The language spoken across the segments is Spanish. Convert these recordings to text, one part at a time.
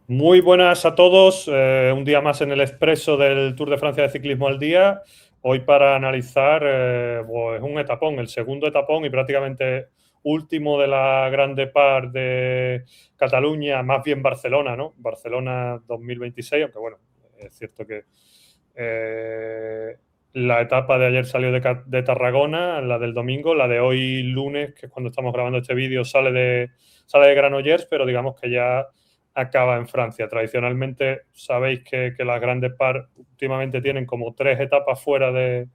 Muy buenas a todos. Un día más en el expreso del Tour de Francia de Ciclismo al Día. Hoy para analizar pues un etapón, el segundo etapón y prácticamente último de la Grande Par de Cataluña, más bien Barcelona, ¿no? Barcelona 2026, aunque bueno, es cierto que eh, la etapa de ayer salió de Tarragona, la del domingo, la de hoy lunes, que es cuando estamos grabando este vídeo, sale de Granollers, pero digamos que ya acaba en Francia. Tradicionalmente sabéis que las grandes par últimamente tienen como 3 etapas fuera del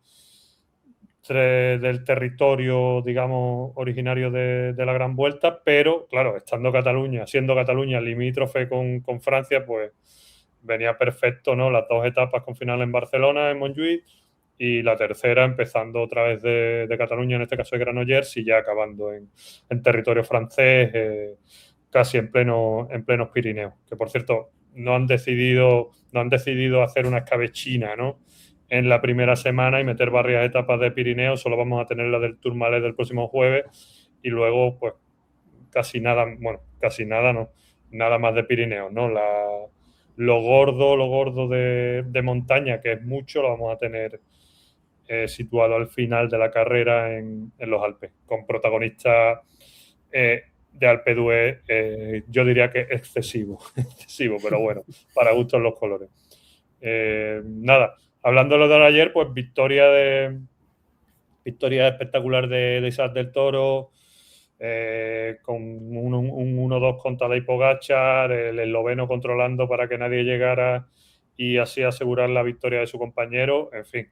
territorio, digamos, originario de la Gran Vuelta, pero claro, siendo Cataluña limítrofe con Francia, pues venía perfecto, ¿no? Las 2 etapas con final en Barcelona, en Montjuïc, y la tercera empezando otra vez de Cataluña, en este caso de Granollers, y ya acabando en territorio francés, casi en plenos Pirineos. Que por cierto, no han decidido hacer una escabechina, ¿no? En la primera semana y meter varias etapas de Pirineos, solo vamos a tener la del Tourmalet del próximo jueves y luego pues casi nada, no, nada más de Pirineos, ¿no? Lo gordo de montaña, que es mucho, lo vamos a tener situado al final de la carrera en los Alpes, con protagonistas de Alpe d'Huez, yo diría que excesivo, excesivo, pero bueno, para gustos los colores. Nada, hablando de lo de ayer, pues victoria espectacular de Isaac del Toro, con un 1-2 contra Tadej Pogačar, el esloveno controlando para que nadie llegara y así asegurar la victoria de su compañero. En fin,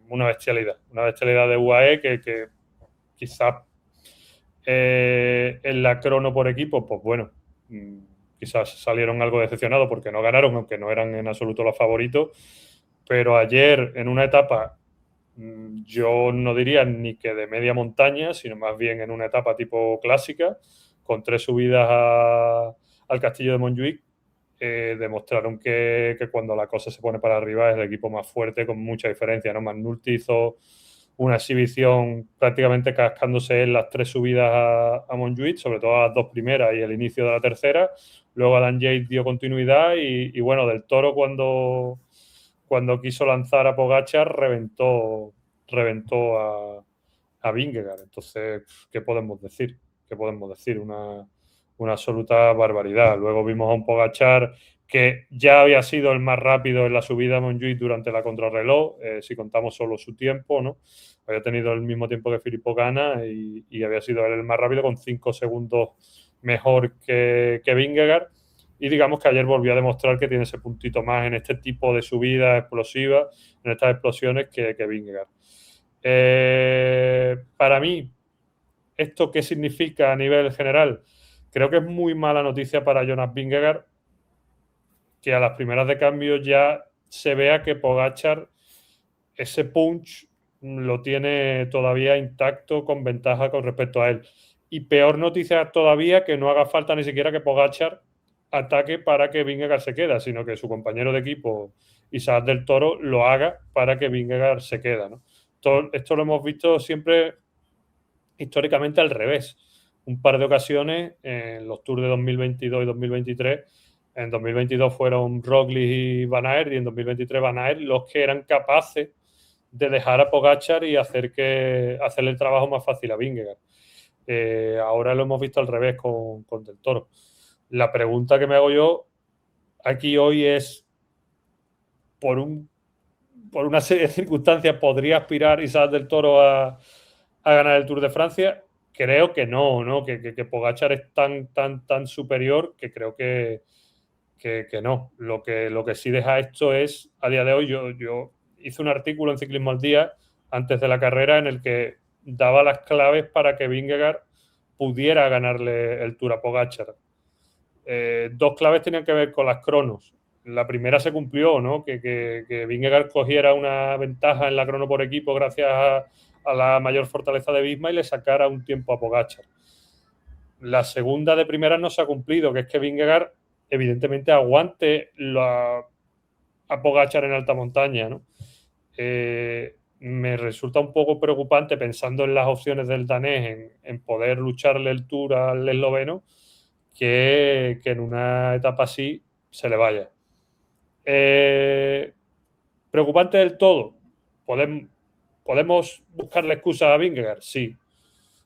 una bestialidad de UAE que quizás en la crono por equipo, pues bueno, quizás salieron algo decepcionados porque no ganaron, aunque no eran en absoluto los favoritos. Pero ayer, en una etapa, yo no diría ni que de media montaña, sino más bien en una etapa tipo clásica, con 3 subidas al castillo de Montjuïc, demostraron que cuando la cosa se pone para arriba es el equipo más fuerte con mucha diferencia, ¿no? Magnulti hizo una exhibición prácticamente cascándose en las 3 subidas a Montjuïc, sobre todo a las 2 primeras y el inicio de la tercera. Luego Adam Yates dio continuidad y bueno, Del Toro cuando quiso lanzar a Pogačar reventó a Vingegaard. Entonces, ¿qué podemos decir? ¿Qué podemos decir? Una absoluta barbaridad. Luego vimos a un Pogačar que ya había sido el más rápido en la subida a Montjuïc durante la contrarreloj, si contamos solo su tiempo, ¿no? Había tenido el mismo tiempo que Filippo Ganna y había sido él el más rápido con 5 segundos mejor que Vingegaard. Y digamos que ayer volvió a demostrar que tiene ese puntito más en este tipo de subida explosiva, en estas explosiones que Vingegaard. Para mí, ¿esto qué significa a nivel general? Creo que es muy mala noticia para Jonas Vingegaard que a las primeras de cambio ya se vea que Pogačar ese punch lo tiene todavía intacto con ventaja con respecto a él. Y peor noticia todavía que no haga falta ni siquiera que Pogačar ataque para que Vingegaard se quede, sino que su compañero de equipo Isaac del Toro lo haga para que Vingegaard se quede, ¿no? Esto lo hemos visto siempre históricamente al revés. Un par de ocasiones en los Tours de 2022 y 2023. En 2022 fueron Roglic y Van Aert y en 2023 Van Aert los que eran capaces de dejar a Pogačar y hacerle el trabajo más fácil a Vingegaard. Ahora lo hemos visto al revés con Del Toro. La pregunta que me hago yo aquí hoy es, por, un, por una serie de circunstancias, ¿podría aspirar Isaac Del Toro a ganar el Tour de Francia? Creo que no, ¿no? Que Pogačar es tan superior que creo que no. Lo que sí deja esto es, a día de hoy, yo hice un artículo en Ciclismo al Día antes de la carrera en el que daba las claves para que Vingegaard pudiera ganarle el Tour a Pogačar. 2 claves tenían que ver con las cronos. La primera se cumplió, ¿no? Que Vingegaard cogiera una ventaja en la crono por equipo gracias a la mayor fortaleza de Visma y le sacara un tiempo a Pogačar. La segunda de primera no se ha cumplido, que es que Vingegaard evidentemente aguante a Pogačar en alta montaña, ¿no? Me resulta un poco preocupante pensando en las opciones del danés en poder lucharle el Tour al esloveno que en una etapa así se le vaya. ¿Preocupante del todo? ¿Podemos buscarle excusa a Vingegaard? Sí.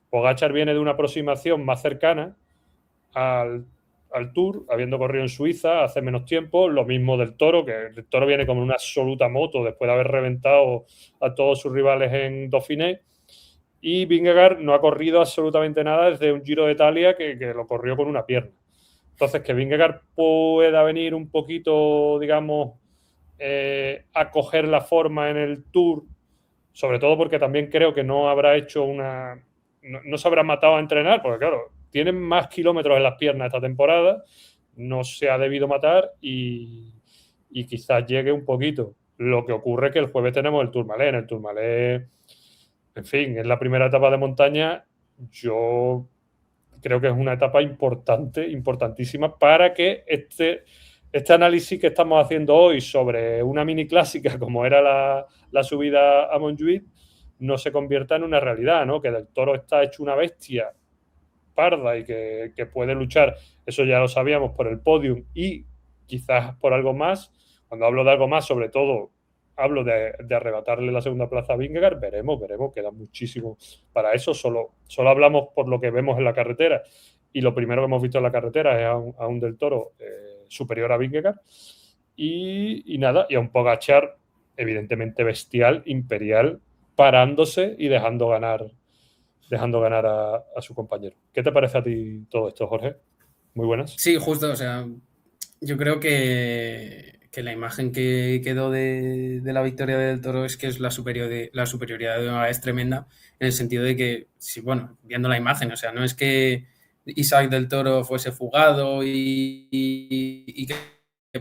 Pogačar viene de una aproximación más cercana al Tour, habiendo corrido en Suiza hace menos tiempo. Lo mismo del Toro, que el Toro viene como una absoluta moto después de haber reventado a todos sus rivales en Dauphiné. Y Vingegaard no ha corrido absolutamente nada desde un Giro de Italia que lo corrió con una pierna. Entonces, que Vingegaard pueda venir un poquito, digamos, a coger la forma en el Tour, sobre todo porque también creo que no habrá hecho una... No se habrá matado a entrenar, porque claro, tienen más kilómetros en las piernas esta temporada, no se ha debido matar y quizás llegue un poquito. Lo que ocurre es que el jueves tenemos el Tourmalet. En el Tourmalet, en fin, es la primera etapa de montaña. Yo creo que es una etapa importante, importantísima, para que este análisis que estamos haciendo hoy sobre una mini clásica como era la subida a Montjuïc no se convierta en una realidad, ¿no? Que Del Toro está hecho una bestia parda y que puede luchar, eso ya lo sabíamos, por el podium y quizás por algo más. Cuando hablo de algo más, sobre todo hablo de arrebatarle la segunda plaza a Vingegaard. Veremos, queda muchísimo para eso. Solo hablamos por lo que vemos en la carretera y lo primero que hemos visto en la carretera es a un Del Toro superior a Vingegaard y nada, y a un Pogačar evidentemente bestial, imperial, parándose y dejando ganar a su compañero. ¿Qué te parece a ti todo esto, Jorge? Muy buenas. Sí, justo, o sea, yo creo que la imagen que quedó de la victoria del Toro es que es la superioridad de Vingegaard es tremenda, en el sentido de que, sí, bueno, viendo la imagen, o sea, no es que Isaac del Toro fuese fugado y que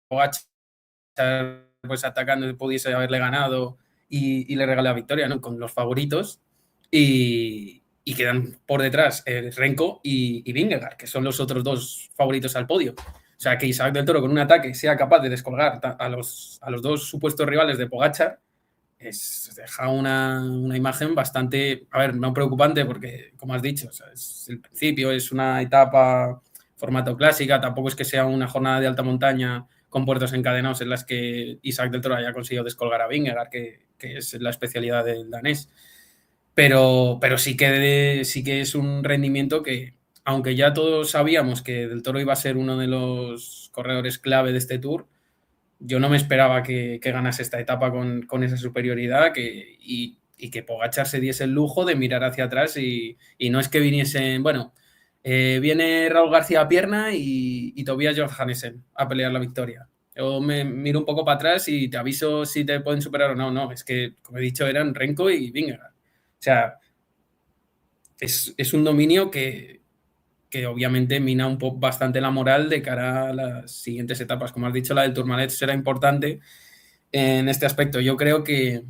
Pogačar pues atacando pudiese haberle ganado y le regala la victoria, ¿no? Con los favoritos y quedan por detrás Renko y Vingegaard, que son los otros dos favoritos al podio. O sea, que Isaac del Toro con un ataque sea capaz de descolgar a los dos supuestos rivales de Pogačar deja una imagen bastante, a ver, no preocupante porque, como has dicho, o sea, es el principio, es una etapa formato clásica, tampoco es que sea una jornada de alta montaña con puertos encadenados en las que Isaac del Toro haya conseguido descolgar a Vingegaard, que es la especialidad del danés. Pero sí que es un rendimiento que, aunque ya todos sabíamos que Del Toro iba a ser uno de los corredores clave de este Tour, yo no me esperaba que ganase esta etapa con esa superioridad y que Pogačar se diese el lujo de mirar hacia atrás y no es que viniesen, bueno, viene Raúl García a pierna y Tobias Johannessen a pelear la victoria. Yo me miro un poco para atrás y te aviso si te pueden superar o no. No, es que, como he dicho, eran Renko y Vingegaard. O sea, es un dominio que obviamente mina un poco bastante la moral de cara a las siguientes etapas. Como has dicho, la del Tourmalet será importante en este aspecto. Yo creo que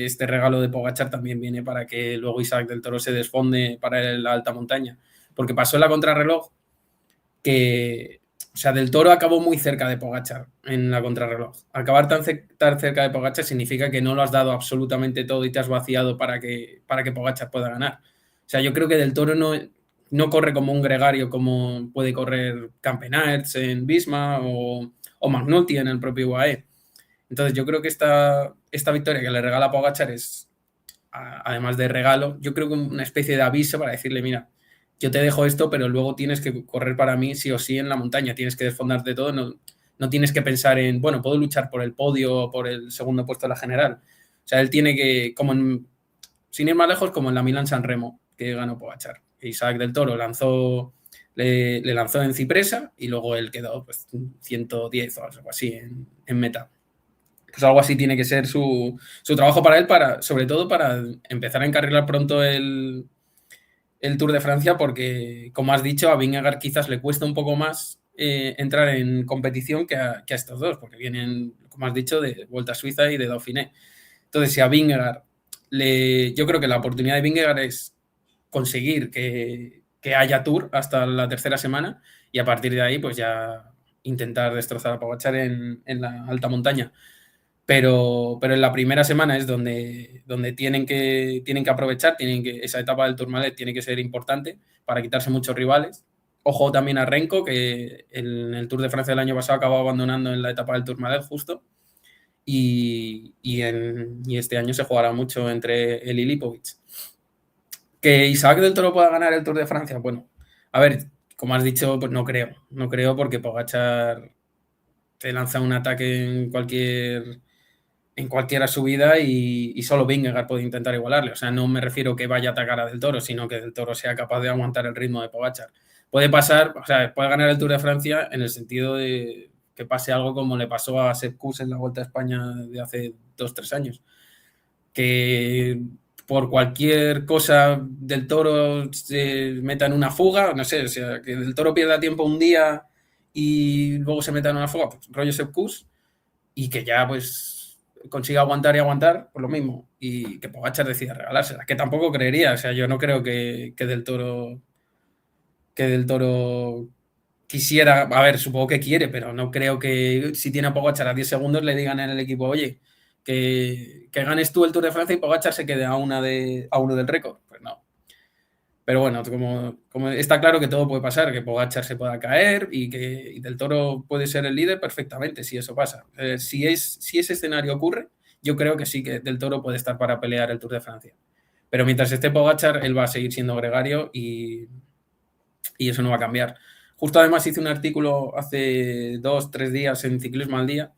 este regalo de Pogačar también viene para que luego Isaac del Toro se desfonde para la alta montaña. Porque pasó en la contrarreloj que, o sea, Del Toro acabó muy cerca de Pogačar en la contrarreloj. Acabar tan cerca de Pogačar significa que no lo has dado absolutamente todo y te has vaciado para que Pogačar pueda ganar. O sea, yo creo que Del Toro no corre como un gregario como puede correr Campenaerts en Visma o McNulty en el propio UAE. Entonces yo creo que esta victoria que le regala Pogačar es, además de regalo, yo creo que una especie de aviso para decirle, mira, yo te dejo esto, pero luego tienes que correr para mí sí o sí en la montaña, tienes que desfondarte todo, no tienes que pensar en, bueno, puedo luchar por el podio o por el segundo puesto de la general. O sea, él tiene que, sin ir más lejos, como en la Milán-San Remo, que ganó Pogačar. Isaac del Toro le lanzó en Cipresa y luego él quedó pues 110 o algo así en meta. Pues algo así tiene que ser su trabajo para él, sobre todo para empezar a encarrilar pronto el Tour de Francia, porque, como has dicho, a Vingegaard quizás le cuesta un poco más entrar en competición que a estos dos, porque vienen, como has dicho, de Vuelta a Suiza y de Dauphiné. Entonces, si a Vingegaard yo creo que la oportunidad de Vingegaard es conseguir que haya Tour hasta la tercera semana y a partir de ahí, pues ya intentar destrozar a Pogačar en la alta montaña. Pero en la primera semana es donde tienen que aprovechar, esa etapa del Tourmalet tiene que ser importante para quitarse muchos rivales. Ojo también a Renko, que en el Tour de Francia del año pasado acabó abandonando en la etapa del Tourmalet justo. Y este año se jugará mucho entre él y Lipovic. ¿Que Isaac del Toro pueda ganar el Tour de Francia? Bueno, a ver, como has dicho, pues no creo. No creo porque Pogačar te lanza un ataque en cualquiera subida y solo Vingegaard puede intentar igualarle. O sea, no me refiero que vaya a atacar a Del Toro, sino que Del Toro sea capaz de aguantar el ritmo de Pogačar. Puede pasar, o sea, puede ganar el Tour de Francia en el sentido de que pase algo como le pasó a Sepp Kuss en la Vuelta a España de hace 2-3 años. Que por cualquier cosa Del Toro se meta en una fuga, no sé, o sea, que Del Toro pierda tiempo un día y luego se meta en una fuga, pues rollo Sepp Kuss, y que ya pues consiga aguantar y aguantar, por lo mismo, y que Pogačar decida regalársela, que tampoco creería, o sea, yo no creo que Del Toro quisiera, a ver, supongo que quiere, pero no creo que si tiene a Pogačar a 10 segundos le digan en el equipo, oye, que ganes tú el Tour de Francia y Pogačar se quede a uno del récord. Pues no. Pero bueno, como está claro que todo puede pasar, que Pogačar se pueda caer y Del Toro puede ser el líder perfectamente si eso pasa. Si ese escenario ocurre, yo creo que sí que Del Toro puede estar para pelear el Tour de Francia. Pero mientras esté Pogačar, él va a seguir siendo gregario y eso no va a cambiar. Justo además hice un artículo hace 2-3 días en Ciclismo al Día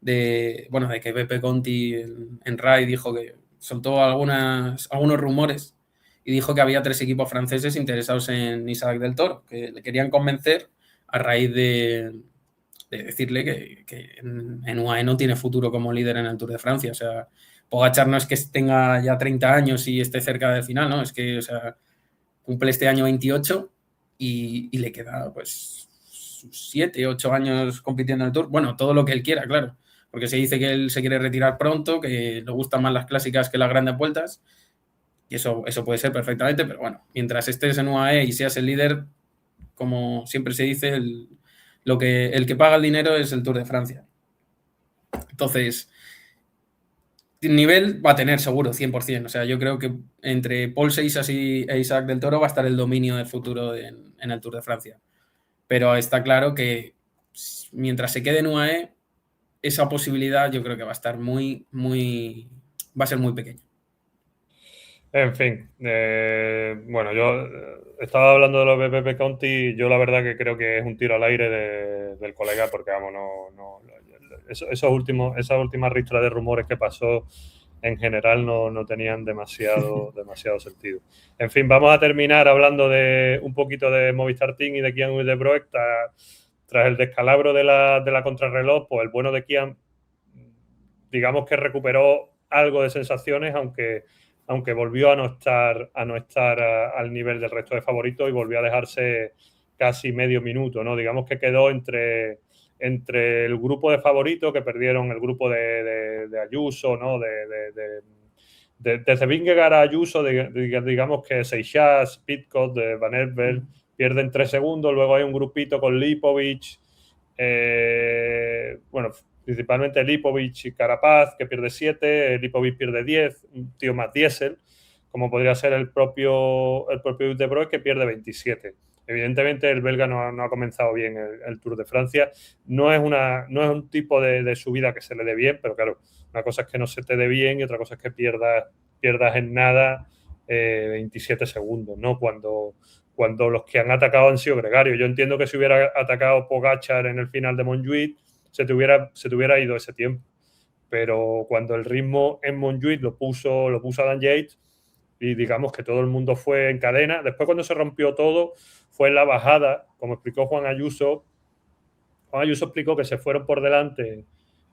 de que Beppe Conti en RAI dijo que soltó algunos rumores y dijo que había 3 equipos franceses interesados en Isaac del Toro, que le querían convencer a raíz de decirle que en UAE no tiene futuro como líder en el Tour de Francia. O sea, Pogačar no es que tenga ya 30 años y esté cerca del final, ¿no? Es que, o sea, cumple este año 28 y le queda pues 7, 8 años compitiendo en el Tour. Bueno, todo lo que él quiera, claro, porque se dice que él se quiere retirar pronto, que le gustan más las clásicas que las grandes vueltas, y eso puede ser perfectamente, pero bueno, mientras estés en UAE y seas el líder, como siempre se dice, el que paga el dinero es el Tour de Francia. Entonces, nivel va a tener seguro, 100%. O sea, yo creo que entre Paul Seixas e Isaac del Toro va a estar el dominio del futuro en el Tour de Francia. Pero está claro que mientras se quede en UAE, esa posibilidad yo creo que va a estar va a ser muy pequeña. En fin, bueno, yo estaba hablando de los BPP County, yo la verdad que creo que es un tiro al aire del colega, porque vamos, esas últimas ristras de rumores que pasó en general no tenían demasiado sentido. En fin, vamos a terminar hablando de un poquito de Movistar Team y de Kian Uijtdebroek. Tras el descalabro de la contrarreloj, pues el bueno de Kian, digamos que recuperó algo de sensaciones, aunque volvió a no estar al nivel del resto de favoritos y volvió a dejarse casi medio minuto, ¿no? Digamos que quedó entre el grupo de favoritos que perdieron, el grupo de Ayuso, ¿no? Desde Vingegaard a Ayuso, digamos que Seixas, Pidcock, Van Aert pierden 3 segundos, luego hay un grupito con Lipovic, bueno, principalmente Lipovic y Carapaz, que pierde 7, Lipovic pierde 10, un tío más diésel, como podría ser el propio Uijtdebroek, que pierde 27. Evidentemente el belga no ha comenzado bien el Tour de Francia. No es un tipo de subida que se le dé bien, pero claro, una cosa es que no se te dé bien y otra cosa es que pierdas en nada 27 segundos, ¿no? Cuando los que han atacado han sido gregarios. Yo entiendo que si hubiera atacado Pogačar en el final de Montjuïc, se te hubiera ido ese tiempo. Pero cuando el ritmo en Montjuïc lo puso Dan Yates y digamos que todo el mundo fue en cadena, después cuando se rompió todo fue en la bajada, como explicó Juan Ayuso. Juan Ayuso explicó que se fueron por delante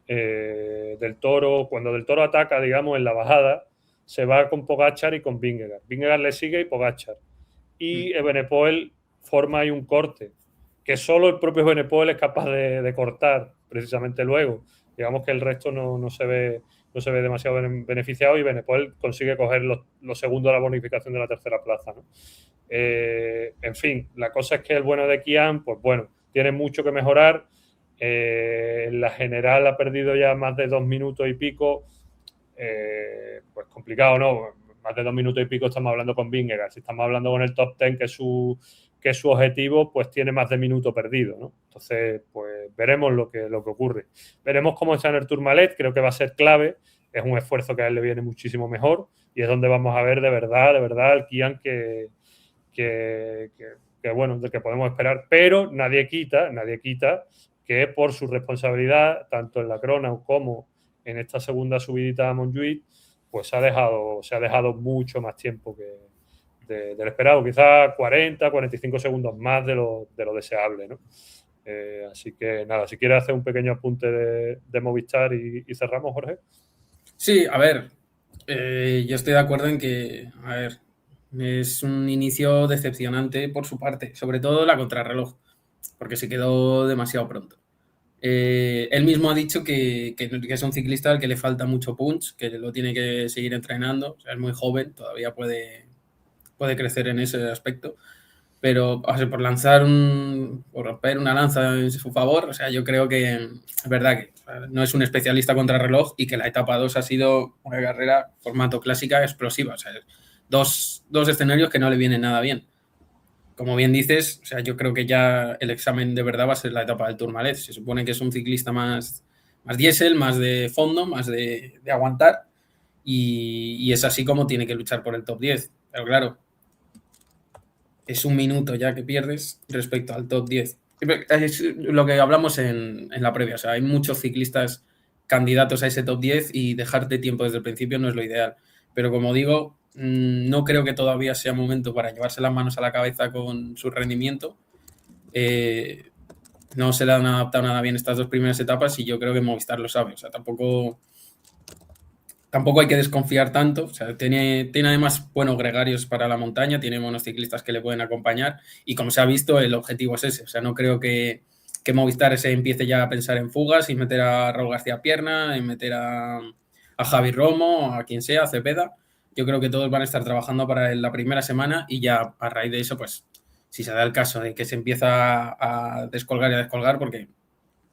del Toro. Cuando del Toro ataca, digamos, en la bajada, se va con Pogačar y con Vingegaard. Vingegaard le sigue y Pogačar. Y Evenepoel forma ahí un corte que solo el propio Evenepoel es capaz de cortar precisamente luego. Digamos que el resto no se ve demasiado beneficiado y Evenepoel consigue coger los segundos de la bonificación de la tercera plaza, ¿no? En fin, la cosa es que el bueno de Kian, pues bueno, tiene mucho que mejorar. La general ha perdido ya más de 2 minutos y pico. Pues complicado, ¿no? Más de 2 minutos y pico estamos hablando con Vingegaard. Si estamos hablando con el top 10, que es su que su objetivo pues tiene más de minuto perdido, ¿no? Entonces, pues veremos lo que ocurre. Veremos cómo está en el Tourmalet, creo que va a ser clave, es un esfuerzo que a él le viene muchísimo mejor y es donde vamos a ver de verdad el Kian que bueno, del que podemos esperar, pero nadie quita que por su responsabilidad, tanto en la Krona como en esta segunda subidita a Montjuïc, pues se ha dejado mucho más tiempo del esperado, quizás 45 segundos más de lo deseable, ¿no? Así que nada, si quieres hacer un pequeño apunte de Movistar y cerramos, Jorge. Sí, a ver, yo estoy de acuerdo en que, a ver, es un inicio decepcionante por su parte, sobre todo la contrarreloj, porque se quedó demasiado pronto. Él mismo ha dicho que es un ciclista al que le falta mucho punch, que lo tiene que seguir entrenando, o sea, es muy joven, todavía puede crecer en ese aspecto, pero por por romper una lanza en su favor, o sea, yo creo que es verdad que no es un especialista contra reloj y que la etapa 2 ha sido una carrera formato clásica explosiva, o sea, dos escenarios que no le vienen nada bien. Como bien dices, o sea, yo creo que ya el examen de verdad va a ser la etapa del Tourmalet. Se supone que es un ciclista más diésel, más de fondo, más de aguantar y es así como tiene que luchar por el top 10. Pero claro, es un minuto ya que pierdes respecto al top 10. Es lo que hablamos en la previa. O sea, hay muchos ciclistas candidatos a ese top 10 y dejarte tiempo desde el principio no es lo ideal. Pero como digo, no creo que todavía sea momento para llevarse las manos a la cabeza con su rendimiento. No se le han adaptado nada bien estas dos primeras etapas y yo creo que Movistar lo sabe. O sea, tampoco hay que desconfiar tanto. O sea, tiene además buenos gregarios para la montaña, tiene buenos ciclistas que le pueden acompañar y como se ha visto, el objetivo es ese. O sea, no creo que Movistar se empiece ya a pensar en fugas y meter a Raúl García Pierna, en meter a Javi Romo, a quien sea, a Cepeda. Yo creo que todos van a estar trabajando para la primera semana y ya a raíz de eso, pues, si se da el caso de que se empieza a descolgar y a descolgar, porque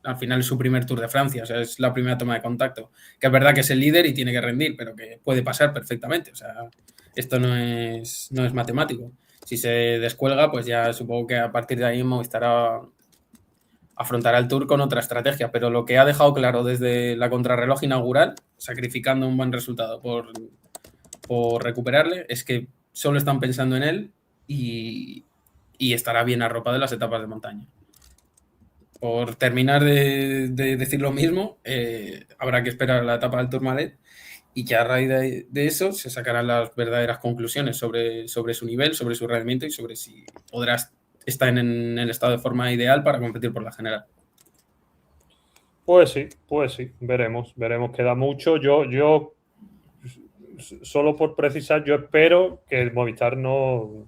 al final es su primer Tour de Francia, o sea, es la primera toma de contacto. Que es verdad que es el líder y tiene que rendir, pero que puede pasar perfectamente. O sea, esto no es matemático. Si se descuelga, pues ya supongo que a partir de ahí Movistar afrontará el Tour con otra estrategia. Pero lo que ha dejado claro desde la contrarreloj inaugural, sacrificando un buen resultado por recuperarle, es que solo están pensando en él y estará bien arropado en las etapas de montaña. Por terminar de decir lo mismo, habrá que esperar a la etapa del Tourmalet y que a raíz de eso se sacarán las verdaderas conclusiones sobre su nivel, sobre su rendimiento y sobre si podrás estar en el estado de forma ideal para competir por la general. Pues sí, veremos, queda mucho. Yo solo por precisar, yo espero que el Movistar no,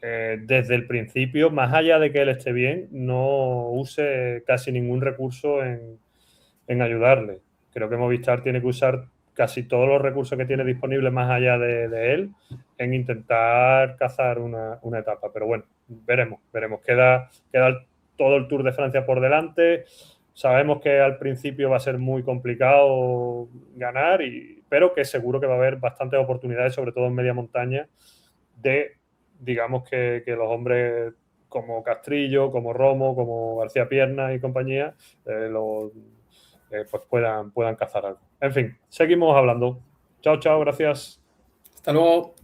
desde el principio, más allá de que él esté bien, no use casi ningún recurso en ayudarle. Creo que Movistar tiene que usar casi todos los recursos que tiene disponibles más allá de él en intentar cazar una etapa. Pero bueno, veremos. Queda todo el Tour de Francia por delante. Sabemos que al principio va a ser muy complicado ganar, pero que seguro que va a haber bastantes oportunidades, sobre todo en media montaña, de, digamos, que los hombres como Castrillo, como Romo, como García Pierna y compañía, pues puedan cazar algo. En fin, seguimos hablando. Chao, gracias. Hasta luego.